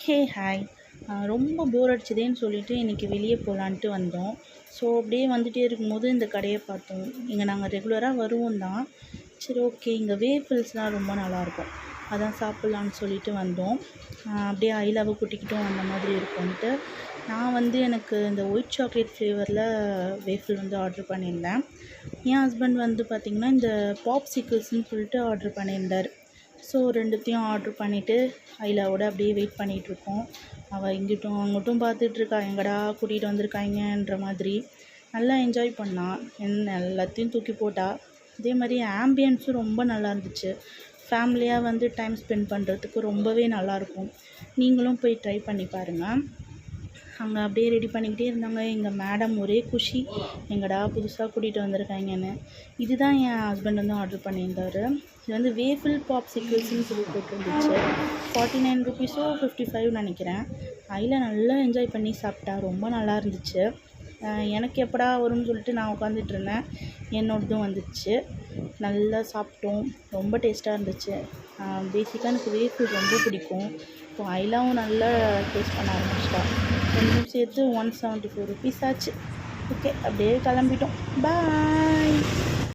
Hey hi. ரொம்ப போர் அடிச்சதேன்னு சொல்லிட்டு இன்றைக்கி வெளியே போகலான்ட்டு வந்தோம். ஸோ அப்படியே வந்துகிட்டே இருக்கும்போது இந்த கடையை பார்த்தோம். இங்கே நாங்கள் ரெகுலராக வருவோம் தான். சரி, ஓகே, இங்கே வேஃபில்ஸ்லாம் ரொம்ப நல்லாயிருக்கும், அதான் சாப்பிட்லான்னு சொல்லிட்டு வந்தோம். அப்படியே ஐலாவை கூட்டிக்கிட்டும் அந்த மாதிரி இருக்கும்ன்ட்டு நான் எனக்கு இந்த ஒயிட் சாக்லேட் ஃப்ளேவரில் வேஃபில் ஆர்டர் பண்ணியிருந்தேன். என் ஹஸ்பண்ட் பார்த்திங்கன்னா இந்த பாப்சிக்கிள்ஸ்னு சொல்லிட்டு ஆர்டர் பண்ணியிருந்தார். ஸோ ரெண்டுத்தையும் ஆர்டர் பண்ணிவிட்டு ஐலாவோட அப்படியே வெயிட் பண்ணிகிட்ருக்கோம். அவள் இங்கிட்டும் அங்கிட்டும் பார்த்துட்ருக்கா, எங்கடா கூட்டிகிட்டு வந்திருக்காங்கன்ற மாதிரி. நல்லா என்ஜாய் பண்ணாள், எல்லாத்தையும் தூக்கி போட்டா. அதே மாதிரி ஆம்பியன்ஸும் ரொம்ப நல்லா இருந்துச்சு. ஃபேமிலியாக டைம் ஸ்பெண்ட் பண்ணுறதுக்கு ரொம்பவே நல்லாயிருக்கும். நீங்களும் போய் ட்ரை பண்ணி பாருங்கள். அங்கே அப்படியே ரெடி பண்ணிக்கிட்டே இருந்தாங்க. எங்கள் மேடம் ஒரே குஷி, எங்கடா புதுசாக கூட்டிகிட்டு வந்திருக்காங்கன்னு. இதுதான் என் ஹஸ்பண்ட் ஆர்டர் பண்ணியிருந்தார். இது வேஃபில் பாப்சிக்கிள்ஸ்னு சொல்லி போட்டிருந்துச்சு. 49 ருபீஸோ 55 நினைக்கிறேன். அதில் நல்லா என்ஜாய் பண்ணி சாப்பிட்டா, ரொம்ப நல்லா இருந்துச்சு. எனக்கு எப்படா வரும்னு சொல்லிட்டு நான் உட்காந்துட்டு இருந்தேன். என்னோடதும் வந்துச்சு. நல்லா சாப்பிட்டோம், ரொம்ப டேஸ்ட்டாக இருந்துச்சு. பேசிக்காக எனக்கு வேஃபில் ரொம்ப பிடிக்கும். இப்போ ஐலாவும் நல்லா டேஸ்ட் பண்ண ஆரம்பிச்சிட்டா. ரெண்டும் சேர்த்து 174 ருபீஸ் ஆச்சு. ஓகே, அப்படியே கிளம்பிட்டோம். பாய்.